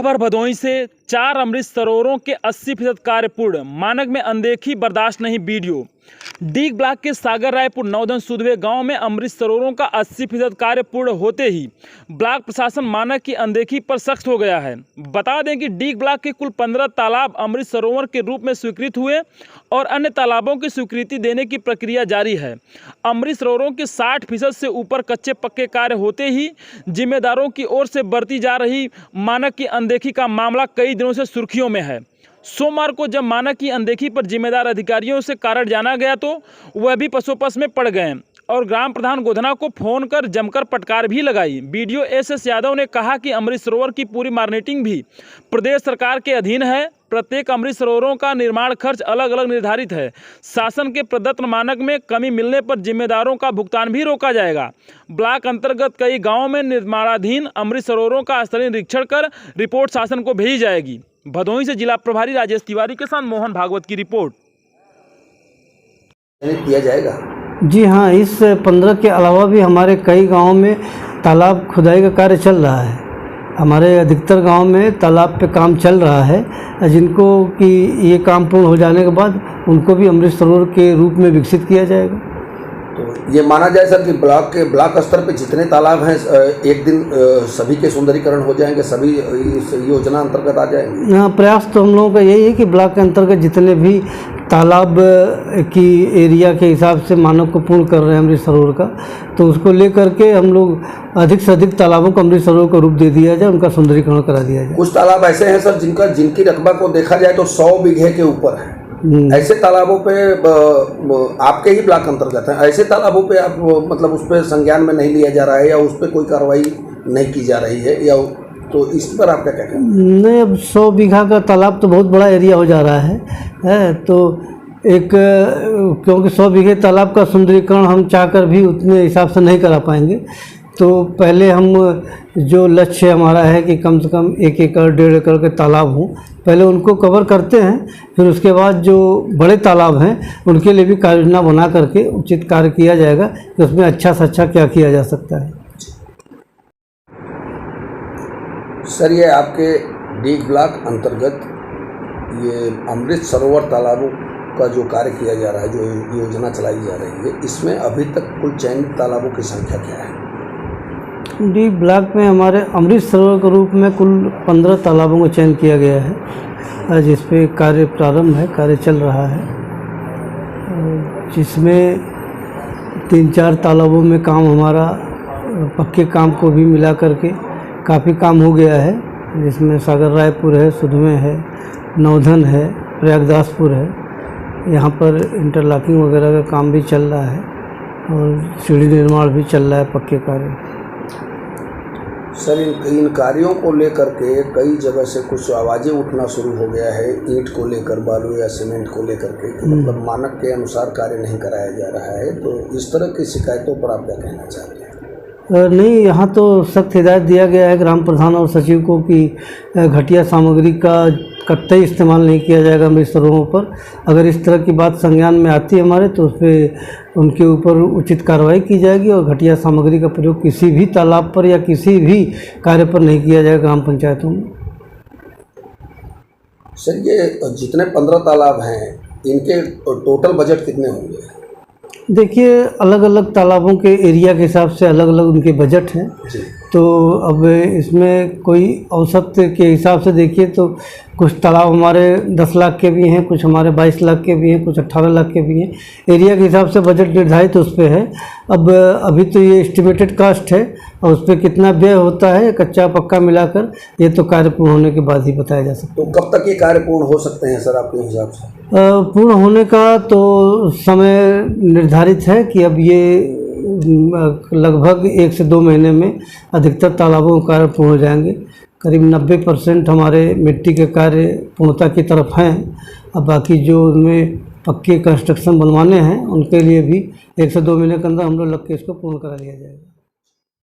खबर भदोही से 4 अमृत सरोवरों के 80% कार्य पूर्ण, मानक में अनदेखी बर्दाश्त नहीं। वीडियो डीग ब्लॉक के सागर रायपुर नौधन सुधवे गांव में अमृत सरोवरों का 80% कार्य पूर्ण होते ही ब्लॉक प्रशासन मानक की अनदेखी पर सख्त हो गया है। बता दें कि डीग ब्लॉक के कुल 15 तालाब अमृत सरोवर के रूप में स्वीकृत हुए और अन्य तालाबों की स्वीकृति देने की प्रक्रिया जारी है। अमृत सरोवरों के 60% से ऊपर कच्चे पक्के कार्य होते ही जिम्मेदारों की ओर से बरती जा रही मानक की अनदेखी का मामला कई दिनों से सुर्खियों में है। सोमवार को जब मानक की अनदेखी पर जिम्मेदार अधिकारियों से कारण जाना गया तो वह भी पसोपस में पड़ गए और ग्राम प्रधान गोधना को फोन कर जमकर फटकार भी लगाई। बीडीओ एस यादव ने कहा कि अमृत सरोवर की पूरी मॉनिटरिंग भी प्रदेश सरकार के अधीन है। प्रत्येक अमृत सरोवरों का निर्माण खर्च अलग अलग निर्धारित है। शासन के प्रदत्त मानक में कमी मिलने पर जिम्मेदारों का भुगतान भी रोका जाएगा। ब्लॉक अंतर्गत कई गाँवों में निर्माणाधीन अमृत सरोवरों का स्थलीय निरीक्षण कर रिपोर्ट शासन को भेजी जाएगी। भदोही से जिला प्रभारी राजेश तिवारी के साथ मोहन भागवत की रिपोर्ट। किया जाएगा। जी हाँ, इस 15 के अलावा भी हमारे कई गांवों में तालाब खुदाई का कार्य चल रहा है। हमारे अधिकतर गांव में तालाब पे काम चल रहा है, जिनको कि ये काम पूर्ण हो जाने के बाद उनको भी अमृत सरोवर के रूप में विकसित किया जाएगा। तो ये माना जाए सर कि ब्लॉक स्तर पे जितने तालाब हैं एक दिन सभी के सुंदरीकरण हो जाएंगे, सभी इस योजना अंतर्गत आ जाएंगे। हाँ, प्रयास तो हम लोगों का यही है कि ब्लॉक के अंतर्गत जितने भी तालाब की एरिया के हिसाब से मानक को पूर्ण कर रहे हैं अमृत सरोवर का, तो उसको लेकर के हम लोग अधिक से अधिक तालाबों को अमृत सरोवर का रूप दे दिया जाए, उनका सुंदरीकरण करा दिया जाए। कुछ तालाब ऐसे हैं सर जिनकी रकबा को देखा जाए तो 100 बीघे के ऊपर है। ऐसे तालाबों पे आपके ही ब्लॉक अंतर्गत है, ऐसे तालाबों पे आप मतलब उस पर संज्ञान में नहीं लिया जा रहा है या उस पर कोई कार्रवाई नहीं की जा रही है, या तो इस पर आपका क्या कहना है? नहीं, अब 100 बीघा का तालाब तो बहुत बड़ा एरिया हो जा रहा है तो क्योंकि 100 बीघे तालाब का सुंदरीकरण हम चाहकर भी उतने हिसाब से नहीं करा पाएंगे। तो पहले हम जो लक्ष्य हमारा है कि कम से कम 1 एकड़ 1.5 एकड़ के तालाब हों, पहले उनको कवर करते हैं, फिर उसके बाद जो बड़े तालाब हैं उनके लिए भी कार्य योजना बना करके उचित कार्य किया जाएगा कि उसमें अच्छा से अच्छा क्या किया जा सकता है। सर, ये आपके डीग ब्लॉक अंतर्गत ये अमृत सरोवर तालाबों का जो कार्य किया जा रहा है, जो योजना चलाई जा रही है, इसमें अभी तक कुल चयनित तालाबों की संख्या क्या है? डीग ब्लॉक में हमारे अमृत सरोवर के रूप में कुल 15 तालाबों का चयन किया गया है, जिस पे कार्य प्रारंभ है, कार्य चल रहा है, जिसमें 3-4 तालाबों में काम हमारा पक्के काम को भी मिला करके काफ़ी काम हो गया है, जिसमें सागर रायपुर है, सुधवे है, नौधन है, प्रयागदासपुर है। यहाँ पर इंटरलॉकिंग वगैरह का काम भी चल रहा है और सीढ़ी निर्माण भी चल रहा है, पक्के कार्य। सर, इन कार्यों को लेकर के कई जगह से कुछ आवाज़ें उठना शुरू हो गया है, ईंट को लेकर, बालू या सीमेंट को लेकर के, मतलब मानक के अनुसार कार्य नहीं कराया जा रहा है। तो इस तरह की शिकायतों पर आप क्या कहना चाहते हैं? नहीं, यहाँ तो सख्त हिदायत दिया गया है ग्राम प्रधान और सचिव को कि घटिया सामग्री का कतई इस्तेमाल नहीं किया जाएगा अमृत सरोवरों पर। अगर इस तरह की बात संज्ञान में आती है हमारे, तो उस पर उनके ऊपर उचित कार्रवाई की जाएगी और घटिया सामग्री का प्रयोग किसी भी तालाब पर या किसी भी कार्य पर नहीं किया जाएगा ग्राम पंचायतों में। सर, ये जितने 15 तालाब हैं, इनके टोटल बजट कितने होंगे? देखिए, अलग अलग तालाबों के एरिया के हिसाब से अलग अलग उनके बजट हैं। तो अब इसमें कोई औसत के हिसाब से देखिए तो कुछ तालाब हमारे 10 लाख के भी हैं, कुछ हमारे 22 लाख के भी हैं, कुछ 18 लाख के भी हैं। एरिया के हिसाब से बजट निर्धारित उस पर है। अब अभी तो ये एस्टिमेटेड कास्ट है और उस पर कितना व्यय होता है कच्चा पक्का मिलाकर, ये तो कार्य पूर्ण होने के बाद ही बताया जा सकता है। तो कब तक ये कार्य पूर्ण हो सकते हैं सर आपके हिसाब से? पूर्ण होने का तो समय निर्धारित है कि अब ये लगभग 1 से 2 महीने में अधिकतर तालाबों के कार्य पूर्ण हो जाएंगे। करीब 90% हमारे मिट्टी के कार्य पूर्णता की तरफ हैं। अब बाकी जो उनमें पक्के कंस्ट्रक्शन बनवाने हैं उनके लिए भी 1 से 2 महीने के अंदर हम लोग लग के इसको पूर्ण करा लिया जाएगा।